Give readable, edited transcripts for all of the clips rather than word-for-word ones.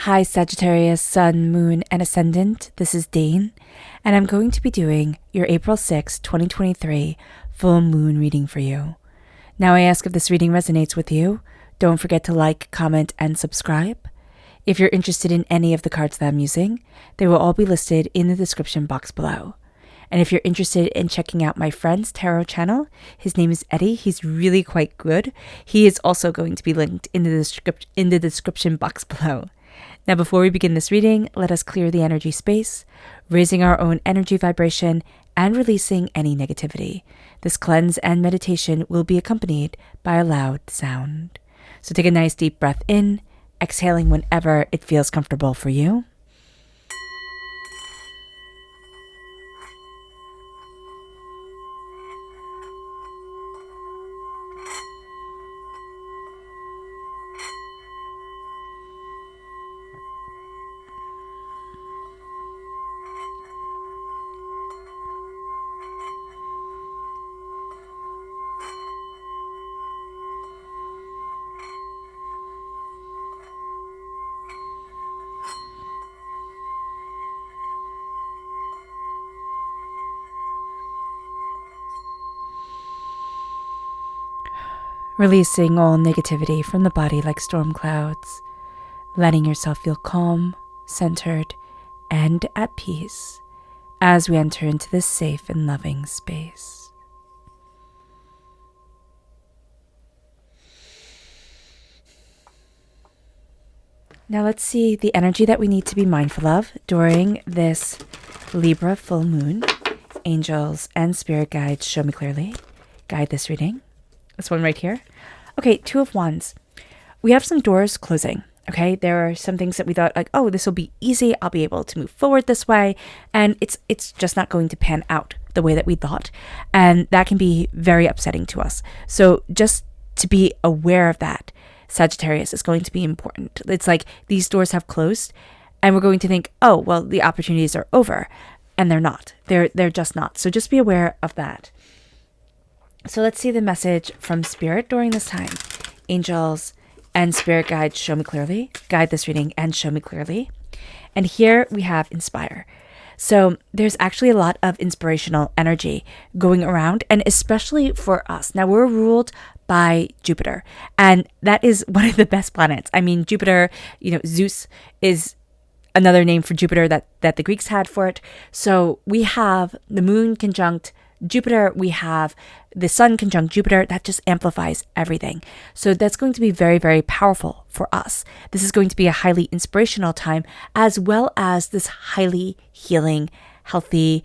Hi Sagittarius, Sun, Moon, and Ascendant. This is Dane, and I'm going to be doing your April 6, 2023 full moon reading for you. Now I ask if this reading resonates with you, don't forget to like, comment, and subscribe. If you're interested in any of the cards that I'm using, they will all be listed in the description box below. And if you're interested in checking out my friend's tarot channel, his name is Eddie. He's really quite good. He is also going to be linked in the description box below. Now, before we begin this reading, let us clear the energy space, raising our own energy vibration and releasing any negativity. This cleanse and meditation will be accompanied by a loud sound. So take a nice deep breath in, exhaling whenever it feels comfortable for you. Releasing all negativity from the body like storm clouds, letting yourself feel calm, centered, and at peace as we enter into this safe and loving space. Now let's see the energy that we need to be mindful of during this Libra full moon. Angels and spirit guides show me clearly. Guide this reading. This one right here. Okay, Two of Wands. We have some doors closing. Okay, there are some things that we thought like, oh, this will be easy. I'll be able to move forward this way. And it's just not going to pan out the way that we thought. And that can be very upsetting to us. So just to be aware of that, Sagittarius, is going to be important. It's like these doors have closed and we're going to think, oh, well, the opportunities are over. And they're not. They're just not. So just be aware of that. So let's see the message from Spirit during this time. Angels and spirit guides show me clearly. Guide this reading and show me clearly. And here we have inspire. So there's actually a lot of inspirational energy going around, and especially for us. Now we're ruled by Jupiter, and that is one of the best planets. I mean, Jupiter, Zeus is another name for Jupiter that the Greeks had for it. So we have the moon conjunct Jupiter, we have the sun conjunct Jupiter. That just amplifies everything. So that's going to be very, very powerful for us. This is going to be a highly inspirational time, as well as this highly healing, healthy,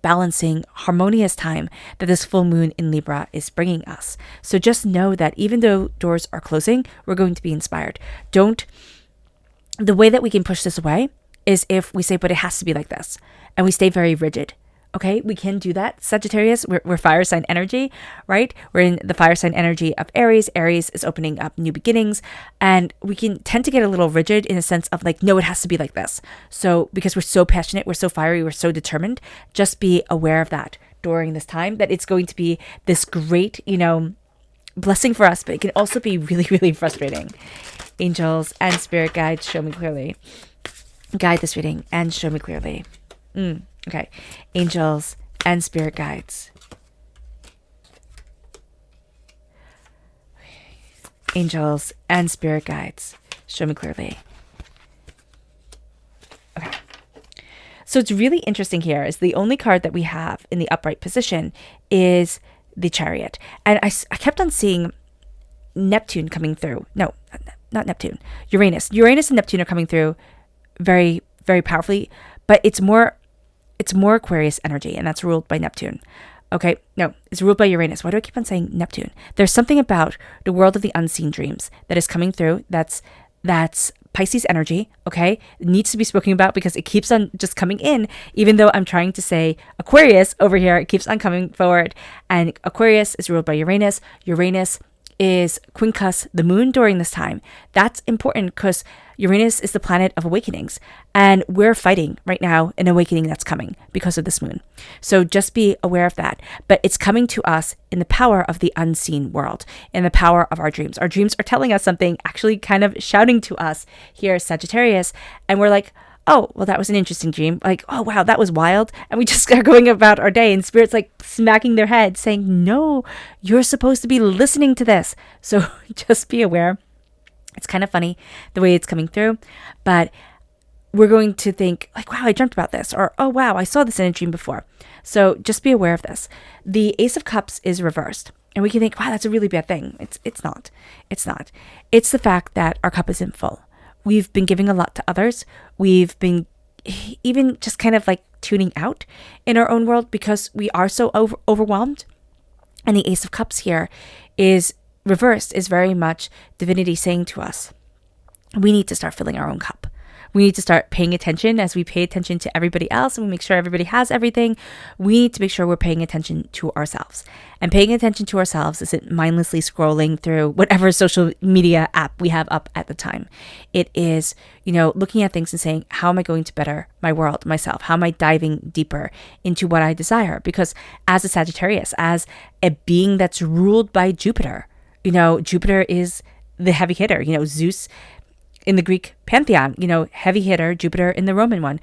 balancing, harmonious time that this full moon in Libra is bringing us. So just know that even though doors are closing, we're going to be inspired. The way that we can push this away is if we say, but it has to be like this, and we stay very rigid. Okay, we can do that. Sagittarius, we're fire sign energy, right? We're in the fire sign energy of Aries. Aries is opening up new beginnings, and we can tend to get a little rigid in a sense of like, no, it has to be like this. So because we're so passionate, we're so fiery, we're so determined, just be aware of that during this time, that it's going to be this great, blessing for us, but it can also be really, really frustrating. Angels and spirit guides show me clearly. Guide this reading and show me clearly. Okay, angels and spirit guides. Angels and spirit guides, show me clearly. Okay. So it's really interesting here is the only card that we have in the upright position is the Chariot. And I kept on seeing Neptune coming through. No, not Neptune. Uranus. Uranus and Neptune are coming through very, very powerfully, but it's more Aquarius energy, and that's ruled by Neptune. Okay, no, it's ruled by Uranus. Why do I keep on saying Neptune? There's something about the world of the unseen dreams that is coming through. That's Pisces energy, okay? It needs to be spoken about because it keeps on just coming in, even though I'm trying to say Aquarius over here, it keeps on coming forward. And Aquarius is ruled by Uranus. Uranus is quincus the moon during this time. That's important because Uranus is the planet of awakenings, and we're fighting right now an awakening that's coming because of this moon. So just be aware of that. But it's coming to us in the power of the unseen world, in the power of our dreams. Our dreams are telling us something, actually kind of shouting to us here, Sagittarius, and we're like, oh, well, that was an interesting dream. Like, oh, wow, that was wild. And we just are going about our day, and Spirit's like smacking their head saying, no, you're supposed to be listening to this. So just be aware. It's kind of funny the way it's coming through, but we're going to think like, wow, I dreamt about this, or, oh, wow, I saw this in a dream before. So just be aware of this. The Ace of Cups is reversed, and we can think, wow, that's a really bad thing. It's not. It's not. It's the fact that our cup isn't full. We've been giving a lot to others. We've been even just kind of like tuning out in our own world because we are so overwhelmed. And the Ace of Cups here is reversed, is very much divinity saying to us, we need to start filling our own cup. We need to start paying attention as we pay attention to everybody else and we make sure everybody has everything. We need to make sure we're paying attention to ourselves. And paying attention to ourselves isn't mindlessly scrolling through whatever social media app we have up at the time. It is, looking at things and saying, how am I going to better my world, myself? How am I diving deeper into what I desire? Because as a Sagittarius, as a being that's ruled by Jupiter, Jupiter is the heavy hitter, Zeus in the Greek pantheon, heavy hitter, Jupiter in the Roman one.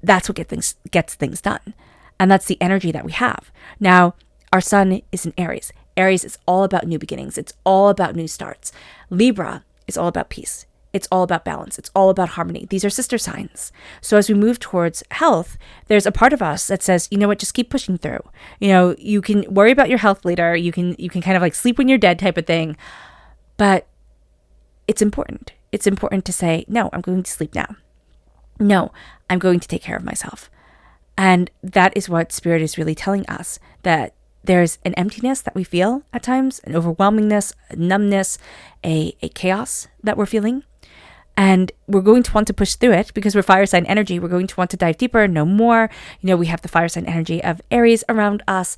That's what gets things done. And that's the energy that we have. Now, our sun is in Aries. Aries is all about new beginnings. It's all about new starts. Libra is all about peace. It's all about balance. It's all about harmony. These are sister signs. So as we move towards health, there's a part of us that says, you know what, just keep pushing through. You can worry about your health later. You can kind of like sleep when you're dead type of thing. But it's important. It's important to say, no, I'm going to sleep now. No, I'm going to take care of myself. And that is what Spirit is really telling us, that there's an emptiness that we feel at times, an overwhelmingness, a numbness, a chaos that we're feeling. And we're going to want to push through it because we're fire sign energy. We're going to want to dive deeper, know more. We have the fire sign energy of Aries around us.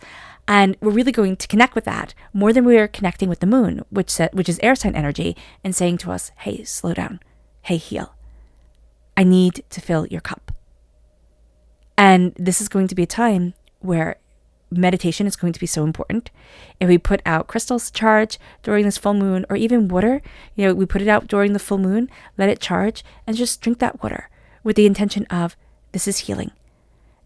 And we're really going to connect with that more than we are connecting with the moon, which is air sign energy, and saying to us, hey, slow down. Hey, heal. I need to fill your cup. And this is going to be a time where meditation is going to be so important. If we put out crystals to charge during this full moon, or even water, we put it out during the full moon, let it charge, and just drink that water with the intention of, this is healing.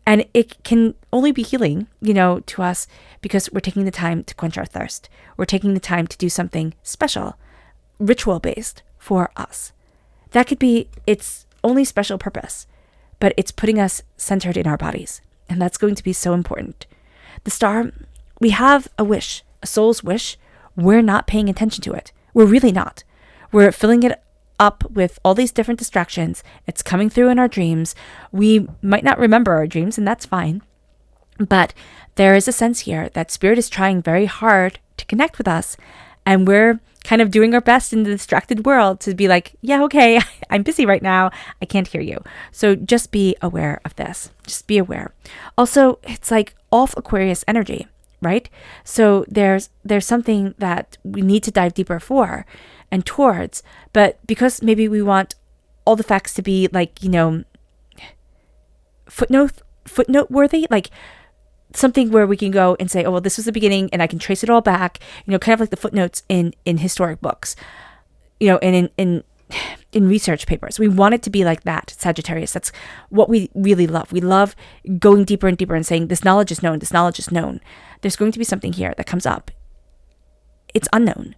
And it can only be healing, to us because we're taking the time to quench our thirst. We're taking the time to do something special, ritual-based for us. That could be its only special purpose, but it's putting us centered in our bodies. And that's going to be so important. The star, we have a wish, a soul's wish. We're not paying attention to it. We're really not. We're filling it up with all these different distractions. It's coming through in our dreams. We might not remember our dreams, and that's fine. But there is a sense here that Spirit is trying very hard to connect with us, and we're kind of doing our best in the distracted world to be like, yeah, okay, I'm busy right now. I can't hear you. So just be aware of this. Just be aware. Also, it's like off Aquarius energy, right? So there's something that we need to dive deeper for and towards, but because maybe we want all the facts to be like, footnote worthy, like something where we can go and say, oh, well, this was the beginning and I can trace it all back, kind of like the footnotes in historic books, and in research papers. We want it to be like that, Sagittarius. That's what we really love. We love going deeper and deeper and saying, this knowledge is known, this knowledge is known. There's going to be something here that comes up. It's unknown.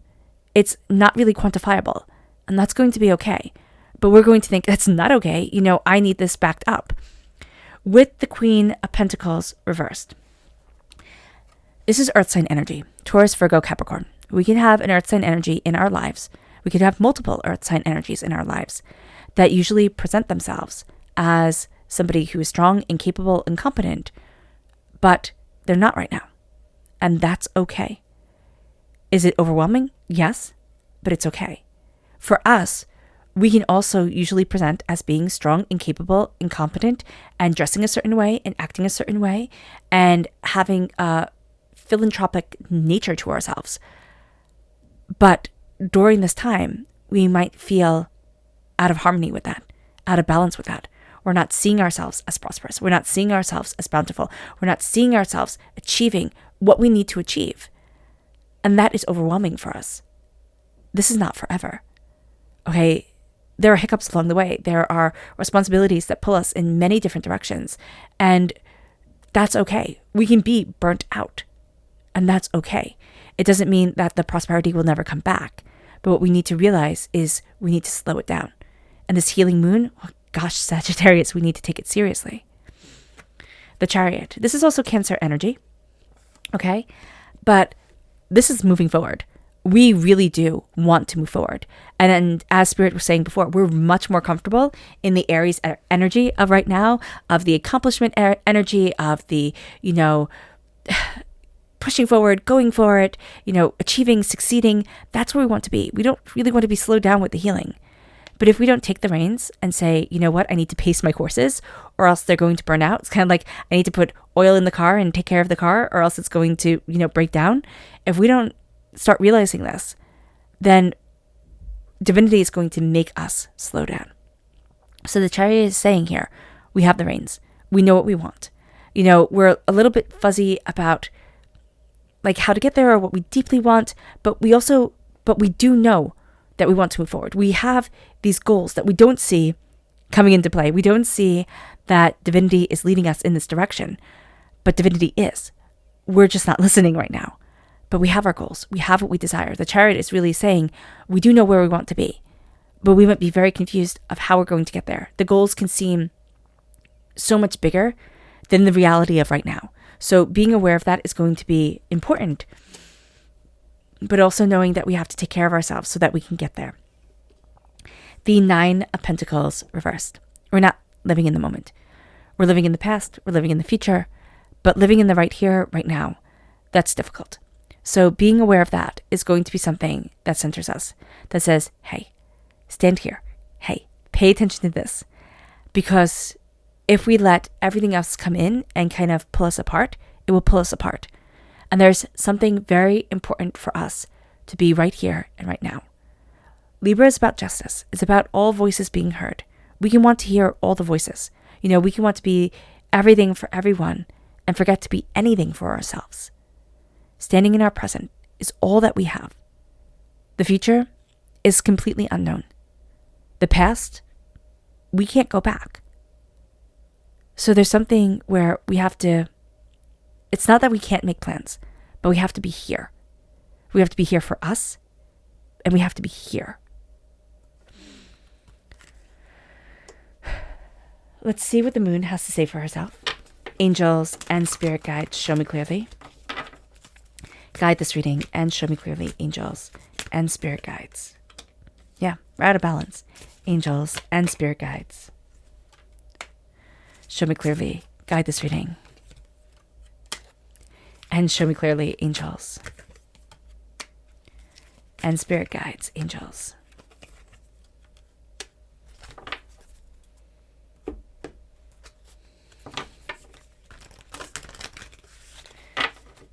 It's not really quantifiable, and that's going to be okay. But we're going to think that's not okay. I need this backed up. With the Queen of Pentacles reversed. This is Earth sign energy, Taurus, Virgo, Capricorn. We can have an Earth sign energy in our lives. We could have multiple Earth sign energies in our lives that usually present themselves as somebody who is strong and capable and competent, but they're not right now. And that's okay. Is it overwhelming? Yes, but it's okay. For us, we can also usually present as being strong and capable and competent and dressing a certain way and acting a certain way and having a philanthropic nature to ourselves. But during this time, we might feel out of harmony with that, out of balance with that. We're not seeing ourselves as prosperous. We're not seeing ourselves as bountiful. We're not seeing ourselves achieving what we need to achieve. And that is overwhelming for us. This is not forever. Okay, there are hiccups along the way. There are responsibilities that pull us in many different directions. And that's okay. We can be burnt out. And that's okay. It doesn't mean that the prosperity will never come back. But what we need to realize is we need to slow it down. And this healing moon, oh gosh, Sagittarius, we need to take it seriously. The Chariot. This is also Cancer energy. Okay? But this is moving forward. We really do want to move forward. And as Spirit was saying before, we're much more comfortable in the Aries energy of right now, of the accomplishment energy, of the, pushing forward, going for it, achieving, succeeding. That's where we want to be. We don't really want to be slowed down with the healing. But if we don't take the reins and say, you know what, I need to pace my courses or else they're going to burn out. It's kind of like I need to put oil in the car and take care of the car or else it's going to, break down. If we don't start realizing this, then divinity is going to make us slow down. So the Chariot is saying here, we have the reins. We know what we want. We're a little bit fuzzy about like how to get there or what we deeply want, but we do know that we want to move forward. We have these goals that we don't see coming into play. We don't see that divinity is leading us in this direction, but divinity is. We're just not listening right now. But we have our goals. We have what we desire. The Chariot is really saying we do know where we want to be, but we might be very confused of how we're going to get there. The goals can seem so much bigger than the reality of right now. So being aware of that is going to be important, but also knowing that we have to take care of ourselves so that we can get there. The 9 of Pentacles reversed. We're not living in the moment. We're living in the past. We're living in the future, but living in the right here, right now, that's difficult. So being aware of that is going to be something that centers us, that says, hey, stand here. Hey, pay attention to this. Because if we let everything else come in and kind of pull us apart, it will pull us apart. And there's something very important for us to be right here and right now. Libra is about justice. It's about all voices being heard. We can want to hear all the voices. We can want to be everything for everyone and forget to be anything for ourselves. Standing in our present is all that we have. The future is completely unknown. The past, we can't go back. So there's something where we have to, it's not that we can't make plans, but we have to be here. We have to be here for us, and we have to be here. Let's see what the moon has to say for herself. Angels and spirit guides, show me clearly. Guide this reading and show me clearly, angels and spirit guides. Yeah, we're out of balance. Angels and spirit guides. Show me clearly, guide this reading. And show me clearly, angels and spirit guides, angels.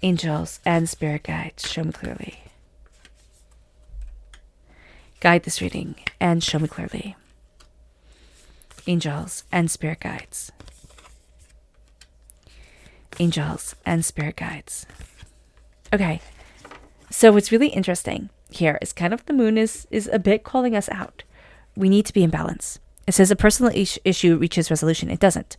Angels and spirit guides, show me clearly. Guide this reading and show me clearly. Angels and spirit guides. Angels and spirit guides. Okay, so what's really interesting here is kind of the moon is a bit calling us out. We need to be in balance. It says a personal issue reaches resolution. It doesn't.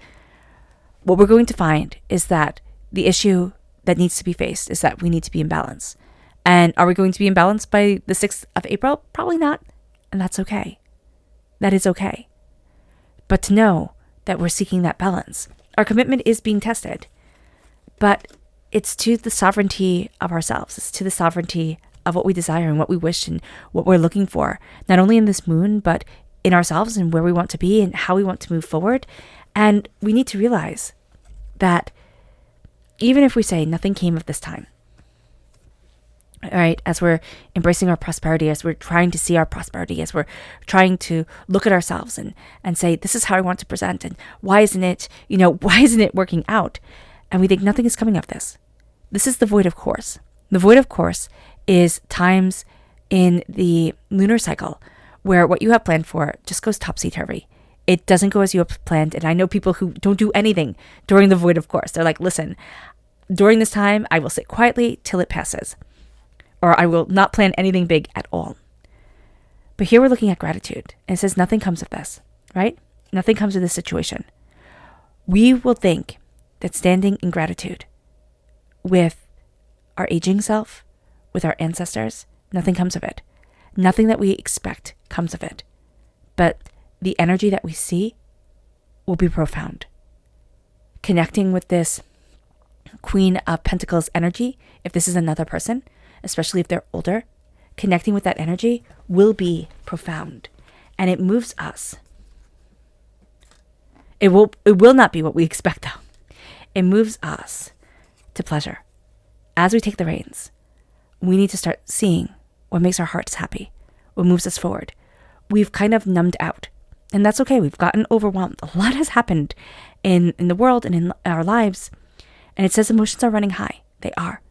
What we're going to find is that the issue that needs to be faced is that we need to be in balance. And are we going to be in balance by the 6th of April? Probably not. And that's okay. That is okay. But to know that we're seeking that balance, our commitment is being tested. But it's to the sovereignty of ourselves. It's to the sovereignty of what we desire and what we wish and what we're looking for, not only in this moon, but in ourselves and where we want to be and how we want to move forward. And we need to realize that even if we say nothing came of this time, all right, as we're embracing our prosperity, as we're trying to see our prosperity, as we're trying to look at ourselves and say, this is how I want to present, and why isn't it working out? And we think nothing is coming of this. This is the void of course. The void of course is times in the lunar cycle where what you have planned for just goes topsy-turvy. It doesn't go as you have planned. And I know people who don't do anything during the void, of course. They're like, listen, during this time, I will sit quietly till it passes. Or I will not plan anything big at all. But here we're looking at gratitude. And it says nothing comes of this, right? Nothing comes of this situation. We will think that standing in gratitude with our aging self, with our ancestors, nothing comes of it. Nothing that we expect comes of it. But the energy that we see will be profound. Connecting with this Queen of Pentacles energy, if this is another person, especially if they're older, connecting with that energy will be profound. And it moves us. It will not be what we expect though. It moves us to pleasure. As we take the reins, we need to start seeing what makes our hearts happy, what moves us forward. We've kind of numbed out. And that's okay. We've gotten overwhelmed. A lot has happened in the world and in our lives. And it says emotions are running high. They are.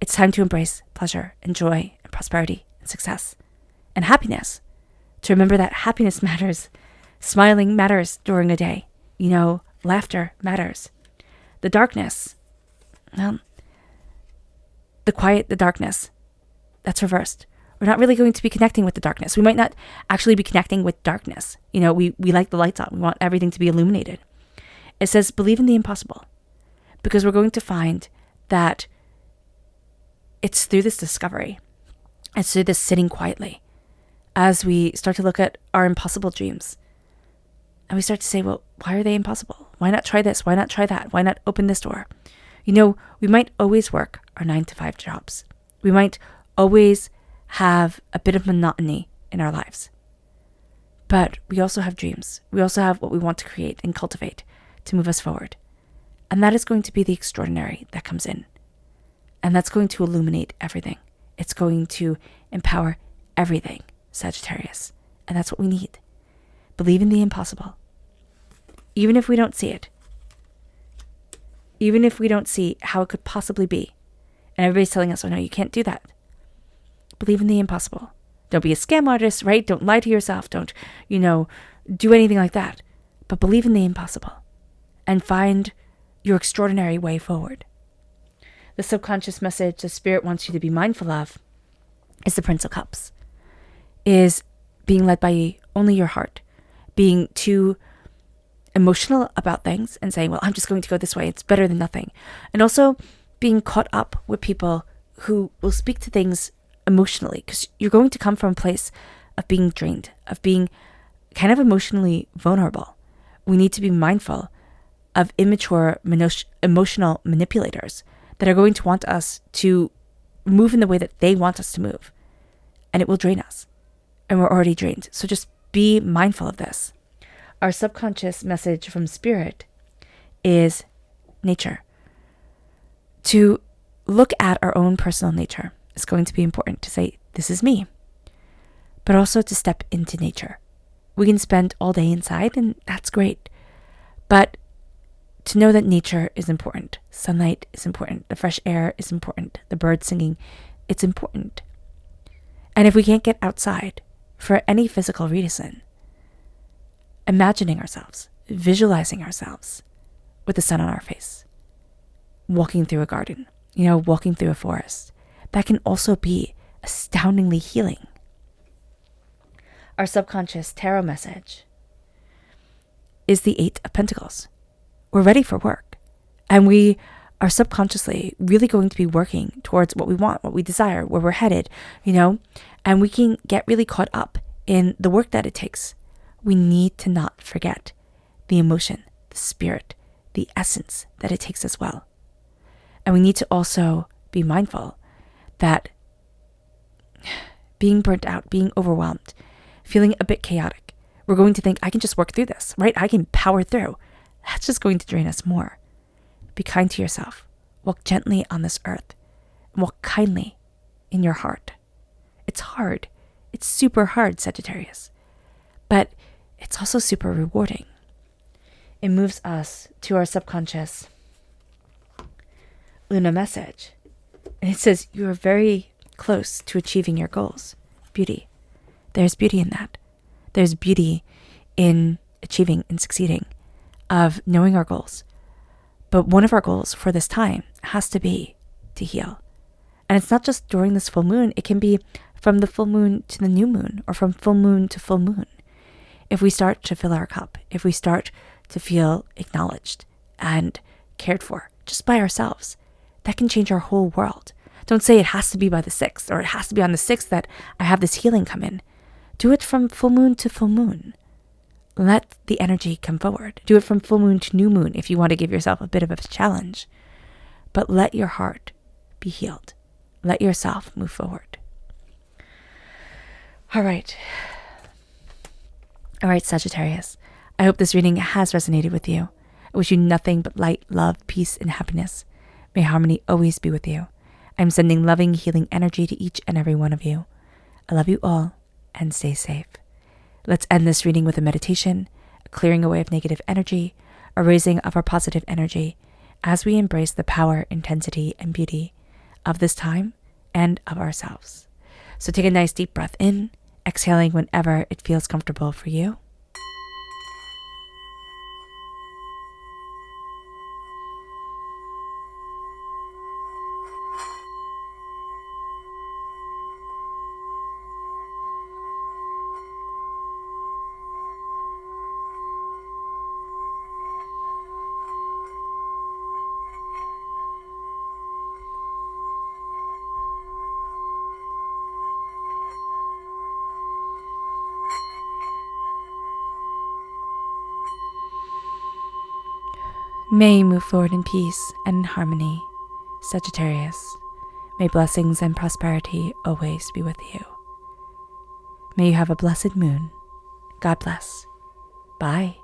It's time to embrace pleasure and joy and prosperity and success and happiness. To remember that happiness matters. Smiling matters during a day. Laughter matters. The darkness, well, the quiet, the darkness, that's reversed. We're not really going to be connecting with the darkness. We might not actually be connecting with darkness. We like the lights on. We want everything to be illuminated. It says, believe in the impossible. Because we're going to find that it's through this discovery. It's through this sitting quietly. As we start to look at our impossible dreams. And we start to say, well, why are they impossible? Why not try this? Why not try that? Why not open this door? We might always work our 9-to-5 jobs. We might always have a bit of monotony in our lives. But we also have dreams. We also have what we want to create and cultivate to move us forward. And that is going to be the extraordinary that comes in. And that's going to illuminate everything. It's going to empower everything, Sagittarius. And that's what we need. Believe in the impossible. Even if we don't see it. Even if we don't see how it could possibly be. And everybody's telling us, oh no, you can't do that. Believe in the impossible. Don't be a scam artist, right? Don't lie to yourself. Don't, do anything like that. But believe in the impossible. And find your extraordinary way forward. The subconscious message the Spirit wants you to be mindful of is the Prince of Cups. Is being led by only your heart. Being too emotional about things and saying, well, I'm just going to go this way. It's better than nothing. And also being caught up with people who will speak to things emotionally, because you're going to come from a place of being drained, of being kind of emotionally vulnerable. We need to be mindful of immature emotional manipulators that are going to want us to move in the way that they want us to move. And it will drain us. And we're already drained. So just be mindful of this. Our subconscious message from Spirit is nature. To look at our own personal nature is going to be important, to say, this is me. But also to step into nature. We can spend all day inside, and that's great. But to know that nature is important. Sunlight is important. The fresh air is important. The birds singing, it's important. And if we can't get outside for any physical reason, imagining ourselves, visualizing ourselves with the sun on our face, walking through a garden, walking through a forest, that can also be astoundingly healing. Our subconscious tarot message is the 8 of Pentacles. We're ready for work. And we are subconsciously really going to be working towards what we want, what we desire, where we're headed, and we can get really caught up in the work that it takes. We need to not forget the emotion, the spirit, the essence that it takes as well. And we need to also be mindful that being burnt out, being overwhelmed, feeling a bit chaotic, we're going to think, I can just work through this, right? I can power through. That's just going to drain us more. Be kind to yourself. Walk gently on this earth. And walk kindly in your heart. It's hard. It's super hard, Sagittarius. But it's also super rewarding. It moves us to our subconscious Lunar message. And it says, you are very close to achieving your goals. Beauty. There's beauty in that. There's beauty in achieving and succeeding, of knowing our goals. But one of our goals for this time has to be to heal. And it's not just during this full moon. It can be from the full moon to the new moon, or from full moon to full moon. If we start to fill our cup, if we start to feel acknowledged and cared for just by ourselves, that can change our whole world. Don't say it has to be by the 6th, or it has to be on the 6th that I have this healing come in. Do it from full moon to full moon. Let the energy come forward. Do it from full moon to new moon if you want to give yourself a bit of a challenge. But let your heart be healed. Let yourself move forward. All right, Sagittarius. I hope this reading has resonated with you. I wish you nothing but light, love, peace, and happiness. May harmony always be with you. I'm sending loving, healing energy to each and every one of you. I love you all, and stay safe. Let's end this reading with a meditation, a clearing away of negative energy, a raising of our positive energy, as we embrace the power, intensity, and beauty of this time and of ourselves. So take a nice deep breath in, exhaling whenever it feels comfortable for you. May you move forward in peace and in harmony, Sagittarius. May blessings and prosperity always be with you. May you have a blessed moon. God bless. Bye.